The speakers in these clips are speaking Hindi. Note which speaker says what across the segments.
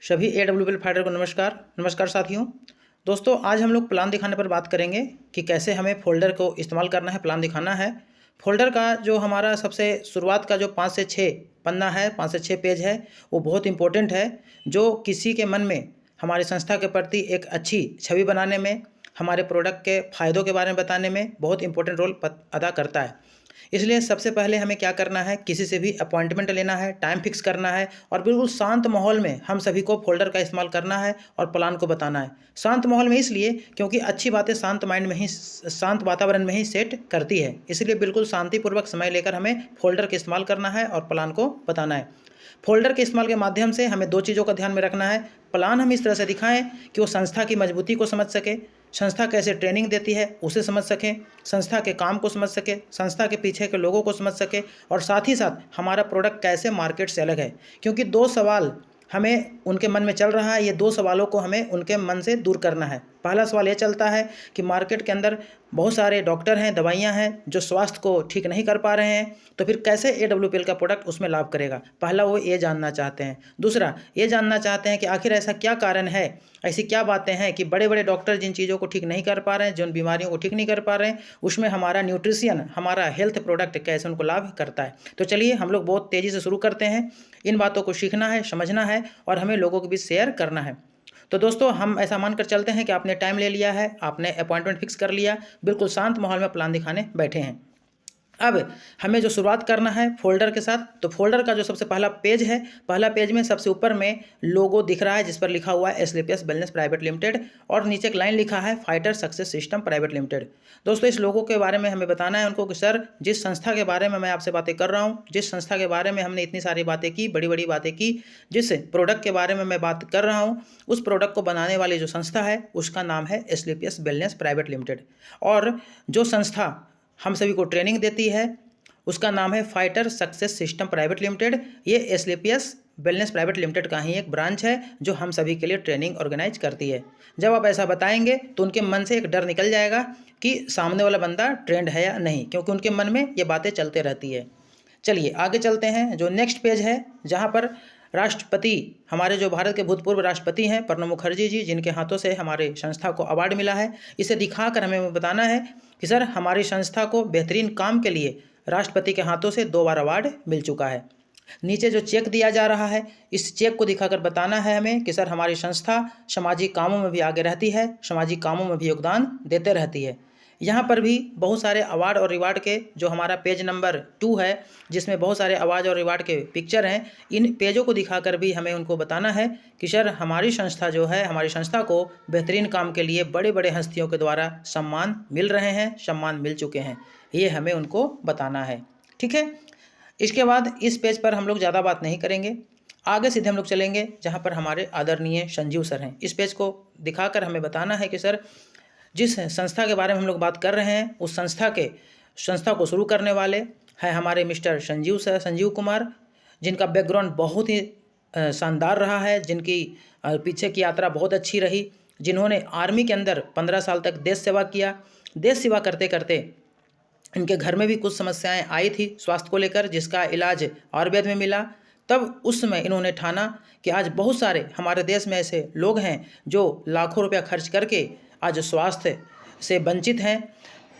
Speaker 1: सभी AWPL फाइटर को नमस्कार। नमस्कार साथियों। दोस्तों आज हम लोग प्लान दिखाने पर बात करेंगे कि कैसे हमें फोल्डर को इस्तेमाल करना है, प्लान दिखाना है। फोल्डर का जो हमारा सबसे शुरुआत का जो 5 से 6 पन्ना है, 5 से 6 पेज है, वो बहुत इंपॉर्टेंट है। जो किसी के मन में हमारी संस्था के प्रति एक अच्छी छवि बनाने में, हमारे प्रोडक्ट के फ़ायदों के बारे में बताने में बहुत इंपॉर्टेंट रोल अदा करता है। इसलिए सबसे पहले हमें क्या करना है, किसी से भी अपॉइंटमेंट लेना है, टाइम फिक्स करना है और बिल्कुल शांत माहौल में हम सभी को फोल्डर का इस्तेमाल करना है और प्लान को बताना है। शांत माहौल में इसलिए क्योंकि अच्छी बातें शांत माइंड में ही, शांत वातावरण में ही सेट करती है। इसलिए बिल्कुल शांतिपूर्वक समय लेकर हमें फोल्डर का इस्तेमाल करना है और प्लान को बताना है। फोल्डर के इस्तेमाल के माध्यम से हमें 2 चीज़ों का ध्यान में रखना है। प्लान हम इस तरह से दिखाएं कि वो संस्था की मजबूती को समझ सके, संस्था कैसे ट्रेनिंग देती है उसे समझ सकें, संस्था के काम को समझ सके, संस्था के पीछे के लोगों को समझ सके और साथ ही साथ हमारा प्रोडक्ट कैसे मार्केट से अलग है। क्योंकि 2 सवाल हमें उनके मन में चल रहा है, ये 2 सवालों को हमें उनके मन से दूर करना है। पहला सवाल ये चलता है कि मार्केट के अंदर बहुत सारे डॉक्टर हैं, दवाइयाँ हैं जो स्वास्थ्य को ठीक नहीं कर पा रहे हैं, तो फिर कैसे AWPL का प्रोडक्ट उसमें लाभ करेगा। पहला वो ये जानना चाहते हैं। दूसरा ये जानना चाहते हैं कि आखिर ऐसा क्या कारण है, ऐसी क्या बातें हैं कि बड़े बड़े डॉक्टर जिन चीज़ों को ठीक नहीं कर पा रहे हैं, जिन बीमारियों को ठीक नहीं कर पा रहे हैं, उसमें हमारा न्यूट्रिशन, हमारा हेल्थ प्रोडक्ट कैसे उनको लाभ करता है। तो चलिए हम लोग बहुत तेज़ी से शुरू करते हैं। इन बातों को सीखना है, समझना है और हमें लोगों के बीच शेयर करना है। तो दोस्तों हम ऐसा मानकर चलते हैं कि आपने टाइम ले लिया है, आपने अपॉइंटमेंट फिक्स कर लिया, बिल्कुल शांत माहौल में प्लान दिखाने बैठे हैं। अब हमें जो शुरुआत करना है फोल्डर के साथ, तो फोल्डर का जो सबसे पहला पेज है, पहला पेज में सबसे ऊपर में लोगो दिख रहा है जिस पर लिखा हुआ है SLPS वेलनेस प्राइवेट लिमिटेड और नीचे एक लाइन लिखा है fighter success system private limited. दोस्तों इस लोगो के बारे में हमें बताना है उनको कि सर जिस संस्था के बारे में मैं आपसे बातें कर रहा हूँ, जिस संस्था के बारे में हमने इतनी सारी बातें की, बड़ी बड़ी बातें की, जिस प्रोडक्ट के बारे में मैं बात कर रहा हूँ, उस प्रोडक्ट को बनाने वाली जो संस्था है उसका नाम है SLPS वेलनेस प्राइवेट लिमिटेड। और जो संस्था हम सभी को ट्रेनिंग देती है उसका नाम है fighter success system private limited. ये SLPS वेलनेस प्राइवेट लिमिटेड का ही एक ब्रांच है जो हम सभी के लिए ट्रेनिंग ऑर्गेनाइज करती है। जब आप ऐसा बताएंगे तो उनके मन से एक डर निकल जाएगा कि सामने वाला बंदा ट्रेंड है या नहीं, क्योंकि उनके मन में ये बातें चलते रहती है। चलिए आगे चलते हैं। जो नेक्स्ट पेज है जहाँ पर राष्ट्रपति, हमारे जो भारत के भूतपूर्व राष्ट्रपति हैं प्रणब मुखर्जी जी, जिनके हाथों से हमारे संस्था को अवार्ड मिला है, इसे दिखाकर हमें बताना है कि सर हमारी संस्था को बेहतरीन काम के लिए राष्ट्रपति के हाथों से 2 बार अवार्ड मिल चुका है। नीचे जो चेक दिया जा रहा है, इस चेक को दिखाकर बताना है हमें कि सर हमारी संस्था सामाजिक कामों में भी आगे रहती है, सामाजिक कामों में भी योगदान देते रहती है। यहाँ पर भी बहुत सारे अवार्ड और रिवार्ड के, जो हमारा पेज नंबर 2 है जिसमें बहुत सारे अवार्ड और रिवार्ड के पिक्चर हैं, इन पेजों को दिखाकर भी हमें उनको बताना है कि सर हमारी संस्था जो है, हमारी संस्था को बेहतरीन काम के लिए बड़े बड़े हस्तियों के द्वारा सम्मान मिल रहे हैं, सम्मान मिल चुके हैं, ये हमें उनको बताना है। ठीक है। इसके बाद इस पेज पर हम लोग ज़्यादा बात नहीं करेंगे, आगे सीधे हम लोग चलेंगे जहाँ पर हमारे आदरणीय संजीव सर हैं। इस पेज को दिखाकर हमें बताना है कि सर जिस संस्था के बारे में हम लोग बात कर रहे हैं उस संस्था को शुरू करने वाले हैं हमारे मिस्टर संजीव कुमार, जिनका बैकग्राउंड बहुत ही शानदार रहा है, जिनकी पीछे की यात्रा बहुत अच्छी रही, जिन्होंने आर्मी के अंदर 15 साल तक देश सेवा किया। देश सेवा करते करते इनके घर में भी कुछ समस्याएं आई थी स्वास्थ्य को लेकर, जिसका इलाज आयुर्वेद में मिला। तब उस समय इन्होंने ठाना कि आज बहुत सारे हमारे देश में ऐसे लोग हैं जो लाखों रुपया खर्च करके आज स्वास्थ्य से वंचित हैं।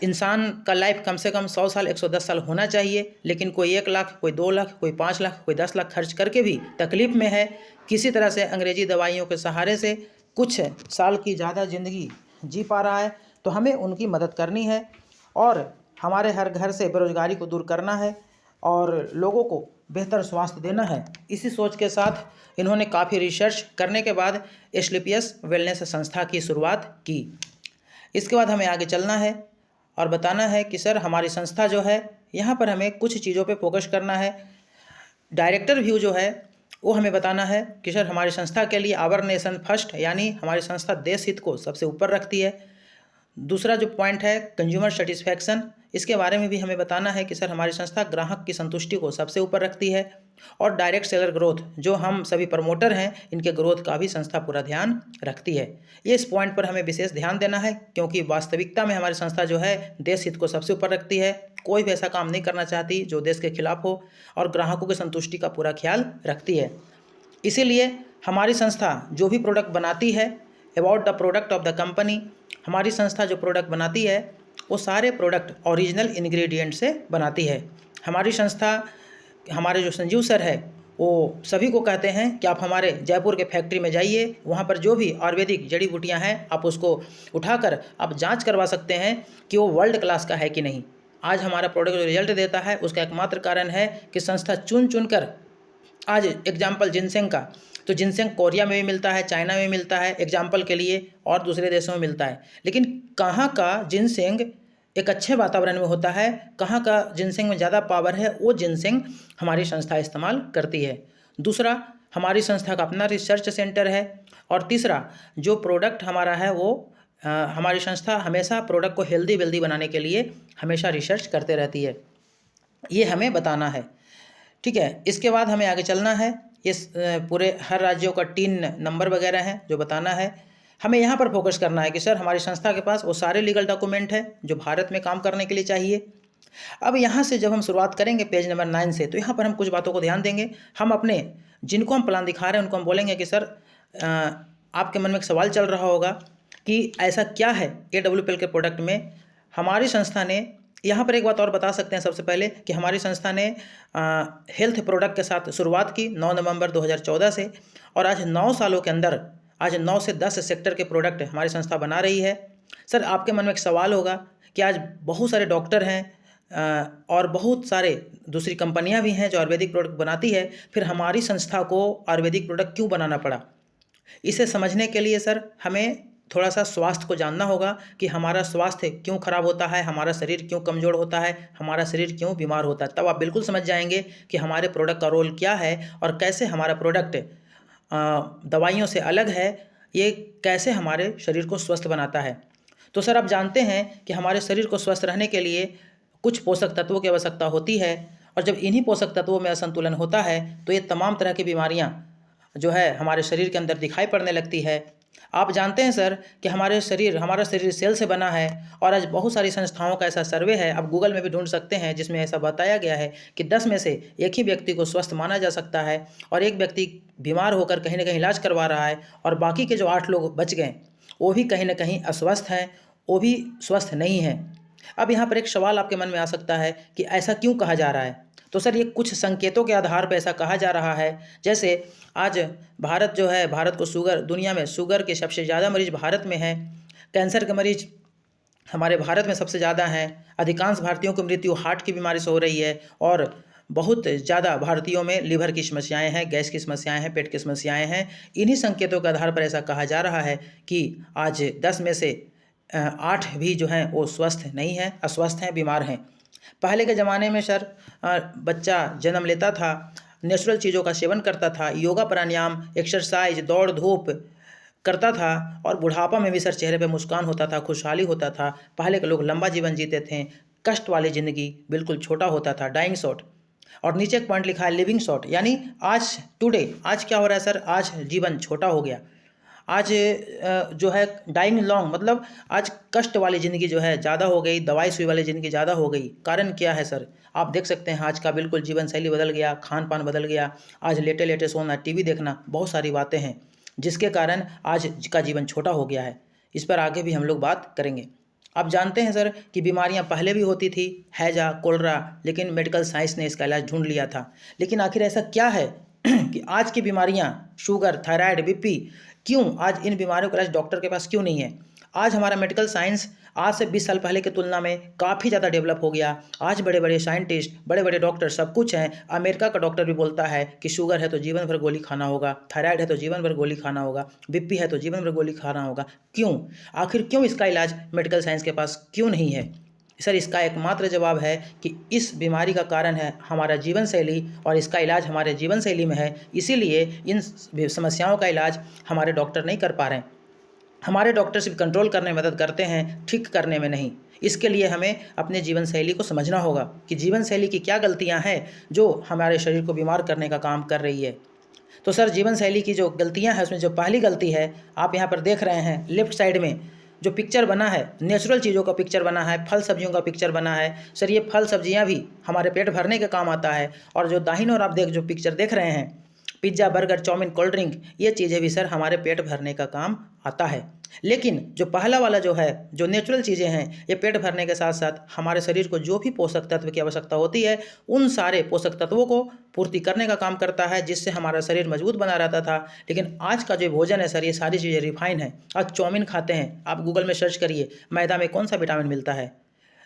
Speaker 1: इंसान का लाइफ कम से कम 100 साल 110 साल होना चाहिए, लेकिन कोई 1 लाख, कोई 2 लाख, कोई 5 लाख, कोई 10 लाख खर्च करके भी तकलीफ़ में है। किसी तरह से अंग्रेजी दवाइयों के सहारे से कुछ साल की ज़्यादा ज़िंदगी जी पा रहा है, तो हमें उनकी मदद करनी है और हमारे हर घर से बेरोजगारी को दूर करना है और लोगों को बेहतर स्वास्थ्य देना है। इसी सोच के साथ इन्होंने काफ़ी रिसर्च करने के बाद SLPS वेलनेस संस्था की शुरुआत की। इसके बाद हमें आगे चलना है और बताना है कि सर हमारी संस्था जो है, यहाँ पर हमें कुछ चीज़ों पे फोकस करना है। डायरेक्टर व्यू जो है वो हमें बताना है कि सर हमारी संस्था के लिए आवर नेशन फर्स्ट, यानी हमारी संस्था देश हित को सबसे ऊपर रखती है। दूसरा जो पॉइंट है कंज्यूमर सेटिस्फैक्शन, इसके बारे में भी हमें बताना है कि सर हमारी संस्था ग्राहक की संतुष्टि को सबसे ऊपर रखती है। और डायरेक्ट सेलर ग्रोथ, जो हम सभी प्रमोटर हैं, इनके ग्रोथ का भी संस्था पूरा ध्यान रखती है। ये इस पॉइंट पर हमें विशेष ध्यान देना है, क्योंकि वास्तविकता में हमारी संस्था जो है देश हित को सबसे ऊपर रखती है। कोई भी ऐसा काम नहीं करना चाहती जो देश के खिलाफ हो और ग्राहकों की संतुष्टि का पूरा ख्याल रखती है। इसीलिए हमारी संस्था जो भी प्रोडक्ट बनाती है, about the product of the company, हमारी संस्था जो प्रोडक्ट बनाती है वो सारे प्रोडक्ट ओरिजिनल इंग्रेडिएंट से बनाती है। हमारी संस्था, हमारे जो संजीव सर है वो सभी को कहते हैं कि आप हमारे जयपुर के फैक्ट्री में जाइए, वहाँ पर जो भी आयुर्वेदिक जड़ी बूटियाँ हैं आप उसको उठाकर आप जांच करवा सकते हैं कि वो वर्ल्ड क्लास का है कि नहीं। आज हमारा प्रोडक्ट जो रिजल्ट देता है उसका एकमात्र कारण है कि संस्था चुन चुन कर, आज एग्जाम्पल जिनसेंग का, तो जिनसेंग कोरिया में भी मिलता है, चाइना में मिलता है एग्जाम्पल के लिए, और दूसरे देशों में मिलता है, लेकिन कहाँ का जिनसेंग एक अच्छे वातावरण में होता है, कहाँ का जिनसेंग में ज़्यादा पावर है, वो जिनसेंग हमारी संस्था इस्तेमाल करती है। दूसरा, हमारी संस्था का अपना रिसर्च सेंटर है। और तीसरा, जो प्रोडक्ट हमारा है वो हमारी संस्था हमेशा प्रोडक्ट को हेल्दी वेल्दी बनाने के लिए हमेशा रिसर्च करते रहती है, ये हमें बताना है। ठीक है, इसके बाद हमें आगे चलना है। इस पूरे हर राज्यों का 3 नंबर वगैरह हैं जो बताना है। हमें यहाँ पर फोकस करना है कि सर हमारी संस्था के पास वो सारे लीगल डॉक्यूमेंट है जो भारत में काम करने के लिए चाहिए। अब यहाँ से जब हम शुरुआत करेंगे पेज नंबर 9 से, तो यहाँ पर हम कुछ बातों को ध्यान देंगे। हम अपने जिनको हम प्लान दिखा रहे हैं उनको हम बोलेंगे कि सर आपके मन में एक सवाल चल रहा होगा कि ऐसा क्या है AWPL के प्रोडक्ट में। हमारी संस्था ने यहाँ पर एक बात और बता सकते हैं सबसे पहले कि हमारी संस्था ने हेल्थ प्रोडक्ट के साथ शुरुआत की 9 नवंबर 2014 से, और आज 9 सालों के अंदर आज 9 से 10 सेक्टर के प्रोडक्ट हमारी संस्था बना रही है। सर आपके मन में एक सवाल होगा कि आज बहुत सारे डॉक्टर हैं और बहुत सारे दूसरी कंपनियां भी हैं जो आयुर्वेदिक प्रोडक्ट बनाती है, फिर हमारी संस्था को आयुर्वेदिक प्रोडक्ट क्यों बनाना पड़ा। इसे समझने के लिए सर हमें थोड़ा सा स्वास्थ्य को जानना होगा कि हमारा स्वास्थ्य क्यों खराब होता है, हमारा शरीर क्यों कमज़ोर होता है, हमारा शरीर क्यों बीमार होता है। तब आप बिल्कुल समझ जाएंगे कि हमारे प्रोडक्ट का रोल क्या है और कैसे हमारा प्रोडक्ट दवाइयों से अलग है, ये कैसे हमारे शरीर को स्वस्थ बनाता है। तो सर आप जानते हैं कि हमारे शरीर को स्वस्थ रहने के लिए कुछ पोषक तत्वों की आवश्यकता होती है, और जब इन्हीं पोषक तत्वों में असंतुलन होता है तो ये तमाम तरह की बीमारियाँ जो है हमारे शरीर के अंदर दिखाई पड़ने लगती है। आप जानते हैं सर कि हमारा शरीर सेल से बना है, और आज बहुत सारी संस्थाओं का ऐसा सर्वे है, आप गूगल में भी ढूंढ सकते हैं, जिसमें ऐसा बताया गया है कि 10 में से एक ही व्यक्ति को स्वस्थ माना जा सकता है, और एक व्यक्ति बीमार होकर कहीं ना कहीं इलाज करवा रहा है, और बाकी के जो 8 लोग बच गए वो भी कहीं ना कहीं अस्वस्थ हैं, वो भी स्वस्थ नहीं हैं। अब यहाँ पर एक सवाल आपके मन में आ सकता है कि ऐसा क्यों कहा जा रहा है। तो सर ये कुछ संकेतों के आधार पर ऐसा कहा जा रहा है। जैसे आज भारत जो है, भारत को शुगर, दुनिया में शुगर के सबसे ज़्यादा मरीज भारत में हैं, कैंसर के मरीज हमारे भारत में सबसे ज़्यादा हैं, अधिकांश भारतीयों की मृत्यु हार्ट की बीमारी से हो रही है, और बहुत ज़्यादा भारतीयों में लीवर की समस्याएं हैं, गैस की समस्याएं हैं, पेट की समस्याएं हैं। इन्हीं संकेतों के आधार पर ऐसा कहा जा रहा है कि आज 10 में से 8 भी जो हैं वो स्वस्थ नहीं हैं, अस्वस्थ हैं, बीमार हैं। पहले के ज़माने में सर बच्चा जन्म लेता था, नेचुरल चीज़ों का सेवन करता था, योगा प्राणायाम, एक्सरसाइज, दौड़ धूप करता था, और बुढ़ापा में भी सर चेहरे पे मुस्कान होता था, खुशहाली होता था। पहले के लोग लंबा जीवन जीते थे, कष्ट वाली ज़िंदगी, बिल्कुल छोटा होता था, डाइंग शॉट। और नीचे एक पॉइंट लिखा है लिविंग शॉट, यानी आज टुडे, आज क्या हो रहा है सर, आज जीवन छोटा हो गया। आज जो है डाइंग लॉन्ग, मतलब आज कष्ट वाली ज़िंदगी जो है ज़्यादा हो गई, दवाई सुई वाली ज़िंदगी ज़्यादा हो गई। कारण क्या है सर, आप देख सकते हैं आज का बिल्कुल जीवन शैली बदल गया, खान पान बदल गया। आज लेटे लेटे सोना, टीवी देखना, बहुत सारी बातें हैं जिसके कारण आज का जीवन छोटा हो गया है। इस पर आगे भी हम लोग बात करेंगे। आप जानते हैं सर कि बीमारियां पहले भी होती थी, हैजा, कोलरा, लेकिन मेडिकल साइंस ने इसका इलाज ढूंढ लिया था। लेकिन आखिर ऐसा क्या है कि आज की बीमारियां, शुगर, थायराइड, बीपी, क्यों आज इन बीमारियों का इलाज डॉक्टर के पास क्यों नहीं है। आज हमारा मेडिकल साइंस आज से 20 साल पहले की तुलना में काफ़ी ज़्यादा डेवलप हो गया। आज बड़े बड़े साइंटिस्ट, बड़े बड़े डॉक्टर, सब कुछ हैं। अमेरिका का डॉक्टर भी बोलता है कि शुगर है तो जीवन भर गोली खाना होगा, थायराइड है तो जीवन भर गोली खाना होगा, बीपी है तो जीवन भर गोली खाना होगा। क्यों, आखिर क्यों इसका इलाज मेडिकल साइंस के पास क्यों नहीं है। सर इसका एकमात्र जवाब है कि इस बीमारी का कारण है हमारा जीवन शैली, और इसका इलाज हमारे जीवन शैली में है। इसीलिए इन समस्याओं का इलाज हमारे डॉक्टर नहीं कर पा रहे हैं। हमारे डॉक्टर सिर्फ कंट्रोल करने में मदद करते हैं, ठीक करने में नहीं। इसके लिए हमें अपने जीवन शैली को समझना होगा कि जीवन शैली की क्या गलतियां हैं जो हमारे शरीर को बीमार करने का काम कर रही है। तो सर जीवन शैली की जो गलतियां हैं उसमें जो पहली गलती है, आप यहाँ पर देख रहे हैं लेफ्ट साइड में जो पिक्चर बना है, नेचुरल चीज़ों का पिक्चर बना है, फल सब्जियों का पिक्चर बना है। सर ये फल सब्जियां भी हमारे पेट भरने के काम आता है। और जो दाहिनी ओर आप जो पिक्चर देख रहे हैं, pizza, burger, chowmein, cold drink, ये चीज़ें भी सर हमारे पेट भरने का काम आता है। लेकिन जो पहला वाला जो है, जो नेचुरल चीज़ें हैं, ये पेट भरने के साथ साथ हमारे शरीर को जो भी पोषक तत्व की आवश्यकता होती है, उन सारे पोषक तत्वों को पूर्ति करने का काम करता है, जिससे हमारा शरीर मजबूत बना रहता था। लेकिन आज का जो भोजन है सर, ये सारी चीज़ें रिफाइन है। आज चाउमीन खाते हैं, आप गूगल में सर्च करिए मैदा में कौन सा विटामिन मिलता है।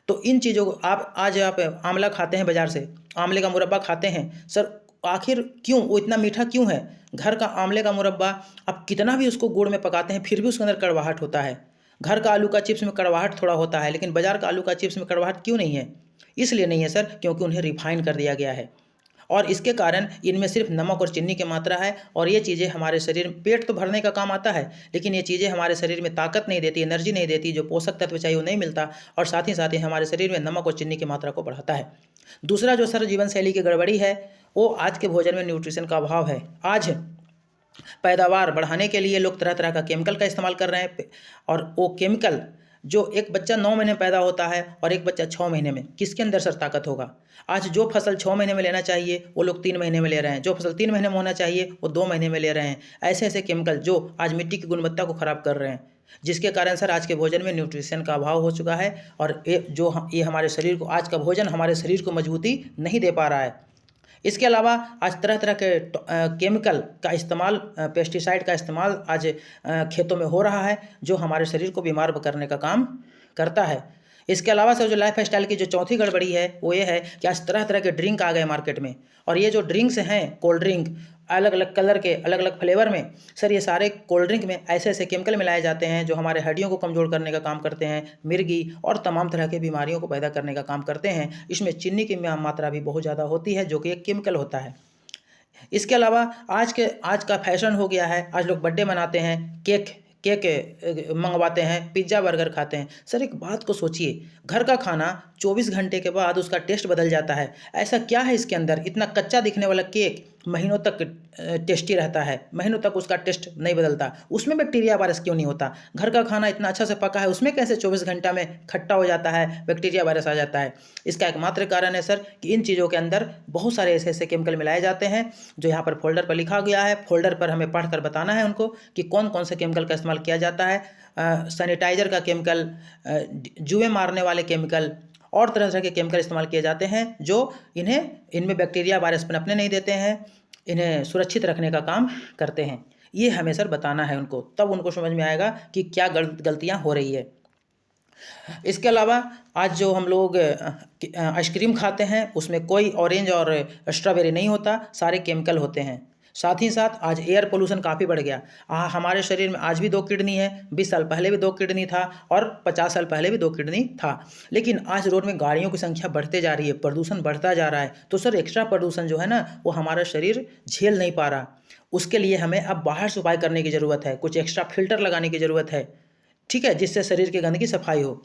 Speaker 1: तो इन चीज़ों को आप आंवला खाते हैं बाज़ार से, आंवले का मुरब्बा खाते हैं सर, आखिर क्यों वो इतना मीठा क्यों है? घर का आंवले का मुरब्बा आप कितना भी उसको गुड़ में पकाते हैं, फिर भी उसके अंदर कड़वाहट होता है। घर का आलू का चिप्स में कड़वाहट थोड़ा होता है, लेकिन बाज़ार का आलू का चिप्स में कड़वाहट क्यों नहीं है? इसलिए नहीं है सर, क्योंकि उन्हें रिफाइन कर दिया गया है और इसके कारण इनमें सिर्फ नमक और चीनी की मात्रा है। और ये चीज़ें हमारे शरीर में पेट तो भरने का काम आता है, लेकिन ये चीज़ें हमारे शरीर में ताकत नहीं देती, एनर्जी नहीं देती, जो पोषक तत्व चाहिए वो नहीं मिलता, और साथ ही हमारे शरीर में नमक और चीनी की मात्रा को बढ़ाता है। दूसरा जो सर जीवन शैली की गड़बड़ी है, वो आज के भोजन में न्यूट्रिशन का अभाव है। आज पैदावार बढ़ाने के लिए लोग तरह तरह का केमिकल का इस्तेमाल कर रहे हैं, और वो केमिकल जो एक बच्चा 9 महीने में पैदा होता है और एक बच्चा 6 महीने में, किसके अंदर सर ताकत होगा? आज जो फसल 6 महीने में लेना चाहिए वो लोग 3 महीने में ले रहे हैं, जो फसल 3 महीने में होना चाहिए वो 2 महीने में ले रहे हैं। ऐसे ऐसे केमिकल जो आज मिट्टी की गुणवत्ता को ख़राब कर रहे हैं, जिसके कारण सर आज के भोजन में न्यूट्रिशन का अभाव हो चुका है, और ये हमारे शरीर को, आज का भोजन हमारे शरीर को मजबूती नहीं दे पा रहा है। इसके अलावा आज तरह तरह के केमिकल का इस्तेमाल, पेस्टिसाइड का इस्तेमाल आज खेतों में हो रहा है, जो हमारे शरीर को बीमार करने का काम करता है। इसके अलावा सर जो लाइफ स्टाइल की जो चौथी गड़बड़ी है वो ये है कि आज तरह तरह के ड्रिंक आ गए मार्केट में, और ये जो ड्रिंक्स हैं, कोल्ड ड्रिंक, अलग अलग कलर के, अलग अलग फ्लेवर में, सर ये सारे कोल्ड ड्रिंक में ऐसे ऐसे केमिकल मिलाए जाते हैं जो हमारे हड्डियों को कमज़ोर करने का काम करते हैं, मिर्गी और तमाम तरह की बीमारियों को पैदा करने का काम करते हैं। इसमें चीनी की मात्रा भी बहुत ज़्यादा होती है, जो कि एक केमिकल होता है। इसके अलावा आज का फैशन हो गया है, आज लोग बर्थडे मनाते हैं, केक मंगवाते हैं, पिज्ज़ा बर्गर खाते हैं। सर एक बात को सोचिए, घर का खाना 24 घंटे के बाद उसका टेस्ट बदल जाता है। ऐसा क्या है इसके अंदर? इतना कच्चा दिखने वाला केक महीनों तक टेस्टी रहता है, महीनों तक उसका टेस्ट नहीं बदलता। उसमें बैक्टीरिया वायरस क्यों नहीं होता? घर का खाना इतना अच्छा से पका है, उसमें कैसे 24 घंटा में खट्टा हो जाता है, बैक्टीरिया वायरस आ जाता है? इसका एकमात्र कारण है सर कि इन चीज़ों के अंदर बहुत सारे ऐसे ऐसे केमिकल मिलाए जाते हैं, जो यहाँ पर फोल्डर पर लिखा गया है। फोल्डर पर हमें पढ़कर बताना है उनको कि कौन कौन से केमिकल का इस्तेमाल किया जाता है। सैनिटाइज़र का केमिकल, जुएँ मारने वाले केमिकल और तरह तरह के केमिकल इस्तेमाल किए जाते हैं, जो इनमें बैक्टीरिया वायरस पनपने नहीं देते हैं, इन्हें सुरक्षित रखने का काम करते हैं। ये हमें सर बताना है उनको, तब उनको समझ में आएगा कि क्या गलतियाँ हो रही है। इसके अलावा आज जो हम लोग आइसक्रीम खाते हैं, उसमें कोई ऑरेंज और स्ट्रॉबेरी नहीं होता, सारे केमिकल होते हैं। साथ ही साथ आज एयर पोल्यूशन काफ़ी बढ़ गया। हमारे शरीर में आज भी 2 किडनी है, 20 साल पहले भी 2 किडनी था, और 50 साल पहले भी 2 किडनी था। लेकिन आज रोड में गाड़ियों की संख्या बढ़ते जा रही है, प्रदूषण बढ़ता जा रहा है, तो सर एक्स्ट्रा प्रदूषण जो है ना, वो हमारा शरीर झेल नहीं पा रहा। उसके लिए हमें अब बाहर से उपाय करने की ज़रूरत है, कुछ एक्स्ट्रा फिल्टर लगाने की ज़रूरत है, ठीक है, जिससे शरीर की गंदगी सफाई हो।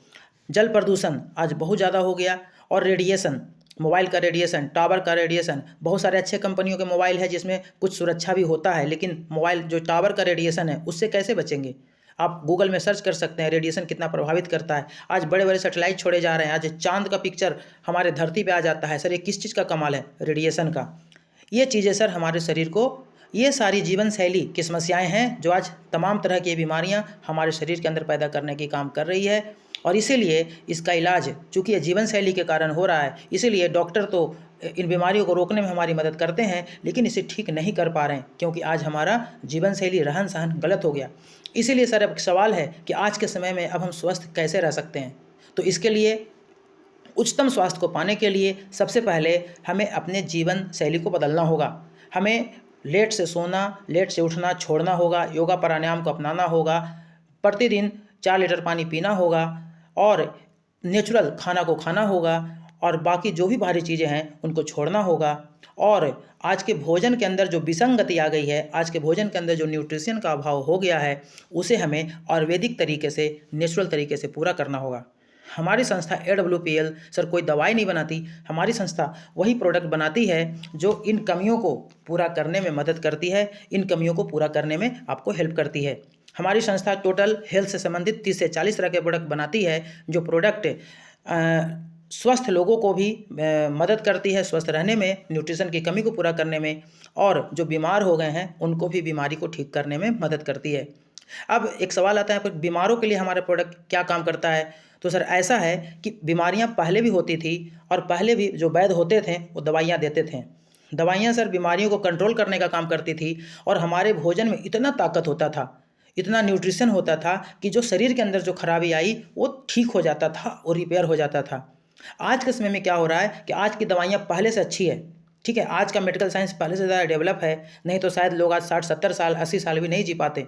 Speaker 1: जल प्रदूषण आज बहुत ज़्यादा हो गया, और रेडिएशन, मोबाइल का रेडिएशन, टावर का रेडिएशन, बहुत सारे अच्छे कंपनियों के मोबाइल है जिसमें कुछ सुरक्षा भी होता है, लेकिन मोबाइल जो टावर का रेडिएशन है उससे कैसे बचेंगे? आप गूगल में सर्च कर सकते हैं रेडिएशन कितना प्रभावित करता है। आज बड़े बड़े सैटेलाइट छोड़े जा रहे हैं, आज चांद का पिक्चर हमारे धरती पे आ जाता है। सर ये किस चीज़ का कमाल है? रेडिएशन का। ये चीज़ें सर हमारे शरीर को, ये सारी जीवन शैली की समस्याएँ हैं जो आज तमाम तरह की बीमारियाँ हमारे शरीर के अंदर पैदा करने की काम कर रही है। और इसीलिए इसका इलाज, चूँकि ये जीवन शैली के कारण हो रहा है, इसीलिए डॉक्टर तो इन बीमारियों को रोकने में हमारी मदद करते हैं, लेकिन इसे ठीक नहीं कर पा रहे हैं, क्योंकि आज हमारा जीवन शैली, रहन सहन गलत हो गया। इसीलिए सर अब सवाल है कि आज के समय में अब हम स्वस्थ कैसे रह सकते हैं? तो इसके लिए, उच्चतम स्वास्थ्य को पाने के लिए सबसे पहले हमें अपने जीवन शैली को बदलना होगा। हमें लेट से सोना, लेट से उठना छोड़ना होगा, योगा प्राणायाम को अपनाना होगा, प्रतिदिन 4 लीटर पानी पीना होगा, और नेचुरल खाना को खाना होगा, और बाकी जो भी बाहरी चीज़ें हैं उनको छोड़ना होगा। और आज के भोजन के अंदर जो विसंगति आ गई है, आज के भोजन के अंदर जो न्यूट्रिशन का अभाव हो गया है, उसे हमें आयुर्वेदिक तरीके से, नेचुरल तरीके से पूरा करना होगा। हमारी संस्था AWPL सर कोई दवाई नहीं बनाती, हमारी संस्था वही प्रोडक्ट बनाती है जो इन कमियों को पूरा करने में मदद करती है, इन कमियों को पूरा करने में आपको हेल्प करती है। हमारी संस्था टोटल हेल्थ से संबंधित 30 से 40 तरह के प्रोडक्ट बनाती है, जो प्रोडक्ट स्वस्थ लोगों को भी मदद करती है स्वस्थ रहने में, न्यूट्रिशन की कमी को पूरा करने में, और जो बीमार हो गए हैं उनको भी बीमारी को ठीक करने में मदद करती है। अब एक सवाल आता है पर बीमारों के लिए हमारा प्रोडक्ट क्या काम करता है। तो सर ऐसा है कि बीमारियां पहले भी होती थी और पहले भी जो वैद्य होते थे वो दवाइयां देते थे। दवाइयां सर बीमारियों को कंट्रोल करने का काम करती थी और हमारे भोजन में इतना ताकत होता था, इतना न्यूट्रिशन होता था कि जो शरीर के अंदर जो खराबी आई वो ठीक हो जाता था और रिपेयर हो जाता था। आज के समय में क्या हो रहा है कि आज की दवाइयाँ पहले से अच्छी है, ठीक है, आज का मेडिकल साइंस पहले से ज़्यादा डेवलप है, नहीं तो शायद लोग आज 60-70 साल 80 साल भी नहीं जी पाते।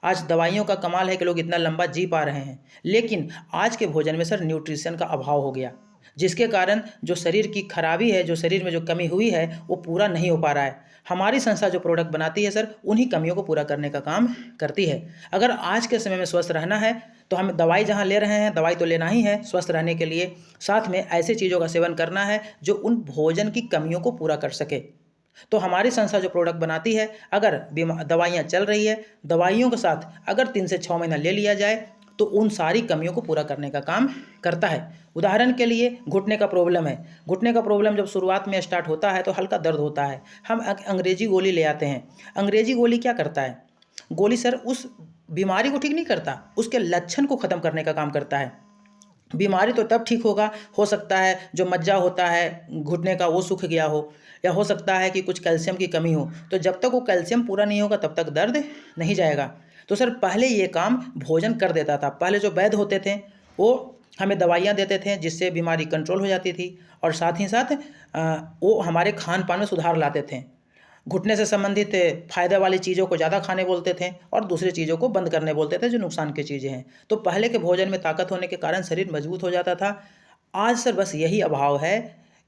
Speaker 1: आज दवाइयों का कमाल है कि लोग इतना लंबा जी पा रहे हैं, लेकिन आज के भोजन में सर न्यूट्रिशन का अभाव हो गया, जिसके कारण जो शरीर की खराबी है, जो शरीर में जो कमी हुई है वो पूरा नहीं हो पा रहा है। हमारी संस्था जो प्रोडक्ट बनाती है सर उन्हीं कमियों को पूरा करने का काम करती है। अगर आज के समय में स्वस्थ रहना है तो हम दवाई जहाँ ले रहे हैं, दवाई तो लेना ही है स्वस्थ रहने के लिए, साथ में ऐसे चीज़ों का सेवन करना है जो उन भोजन की कमियों को पूरा कर सके। तो हमारी संस्था जो प्रोडक्ट बनाती है, अगर दवाइयाँ चल रही है, दवाइयों के साथ अगर 3 से 6 महीना ले लिया जाए तो उन सारी कमियों को पूरा करने का काम करता है। उदाहरण के लिए घुटने का प्रॉब्लम है, घुटने का प्रॉब्लम जब शुरुआत में स्टार्ट होता है तो हल्का दर्द होता है, हम अंग्रेजी गोली ले आते हैं। अंग्रेजी गोली क्या करता है, गोली सर उस बीमारी को ठीक नहीं करता, उसके लक्षण को ख़त्म करने का काम करता है। बीमारी तो तब ठीक होगा, हो सकता है जो मज्जा होता है घुटने का वो सूख गया हो, या हो सकता है कि कुछ कैल्शियम की कमी हो, तो जब तक वो कैल्शियम पूरा नहीं होगा तब तक दर्द नहीं जाएगा। तो सर पहले ये काम भोजन कर देता था। पहले जो वैद्य होते थे वो हमें दवाइयाँ देते थे जिससे बीमारी कंट्रोल हो जाती थी, और साथ ही साथ वो हमारे खान पान में सुधार लाते थे। घुटने से संबंधित फायदे वाली चीज़ों को ज़्यादा खाने बोलते थे और दूसरी चीज़ों को बंद करने बोलते थे जो नुकसान की चीज़ें हैं। तो पहले के भोजन में ताकत होने के कारण शरीर मजबूत हो जाता था। आज सर बस यही अभाव है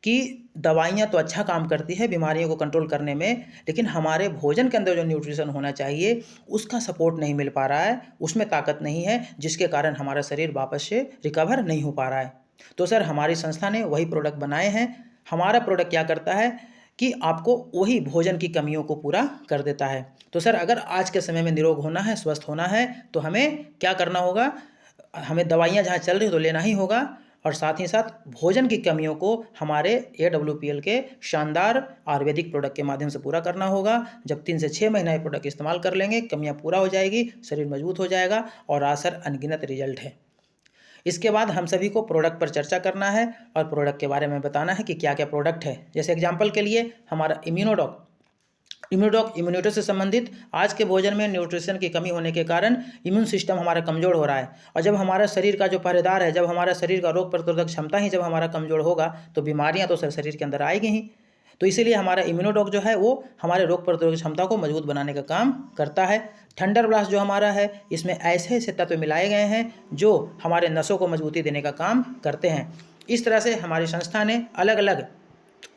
Speaker 1: कि दवाइयाँ तो अच्छा काम करती है बीमारियों को कंट्रोल करने में, लेकिन हमारे भोजन के अंदर जो न्यूट्रिशन होना चाहिए उसका सपोर्ट नहीं मिल पा रहा है, उसमें ताकत नहीं है, जिसके कारण हमारा शरीर वापस से रिकवर नहीं हो पा रहा है। तो सर हमारी संस्था ने वही प्रोडक्ट बनाए हैं। हमारा प्रोडक्ट क्या करता है कि आपको वही भोजन की कमियों को पूरा कर देता है। तो सर अगर आज के समय में निरोग होना है, स्वस्थ होना है, तो हमें क्या करना होगा, हमें दवाइयाँ जहाँ चल रही हो तो लेना ही होगा, और साथ ही साथ भोजन की कमियों को हमारे AWPL के शानदार आयुर्वेदिक प्रोडक्ट के माध्यम से पूरा करना होगा। जब 3 से 6 महीना ये प्रोडक्ट इस्तेमाल कर लेंगे, कमियां पूरा हो जाएगी, शरीर मजबूत हो जाएगा और असर अनगिनत रिजल्ट है। इसके बाद हम सभी को प्रोडक्ट पर चर्चा करना है और प्रोडक्ट के बारे में बताना है कि क्या क्या प्रोडक्ट है। जैसे एग्जाम्पल के लिए हमारा इम्यूनोडॉक इम्यूनिटी से संबंधित। आज के भोजन में न्यूट्रिशन की कमी होने के कारण इम्यून सिस्टम हमारा कमज़ोर हो रहा है, और जब हमारा शरीर का जो पहरेदार है, जब हमारा शरीर का रोग प्रतिरोधक क्षमता ही जब हमारा कमज़ोर होगा तो बीमारियां तो शरीर के अंदर आएगी ही। तो इसीलिए हमारा इम्यूनोडॉक जो है वो हमारे रोग प्रतिरोधक क्षमता को मजबूत बनाने का काम करता है। थंडर ब्लास्ट जो हमारा है, इसमें ऐसे ऐसे तत्व मिलाए गए हैं जो हमारे नसों को मजबूती देने का काम करते हैं। इस तरह से हमारी संस्था ने अलग अलग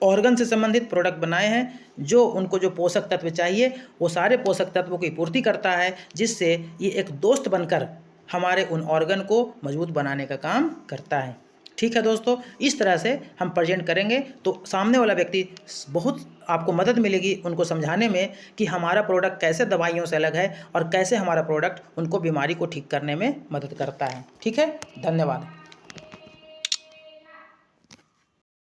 Speaker 1: ऑर्गन से संबंधित प्रोडक्ट बनाए हैं जो उनको जो पोषक तत्व चाहिए वो सारे पोषक तत्वों की पूर्ति करता है, जिससे ये एक दोस्त बनकर हमारे उन ऑर्गन को मजबूत बनाने का काम करता है। ठीक है दोस्तों, इस तरह से हम प्रेजेंट करेंगे तो सामने वाला व्यक्ति बहुत आपको मदद मिलेगी उनको समझाने में कि हमारा प्रोडक्ट कैसे दवाइयों से अलग है और कैसे हमारा प्रोडक्ट उनको बीमारी को ठीक करने में मदद करता है। ठीक है, धन्यवाद।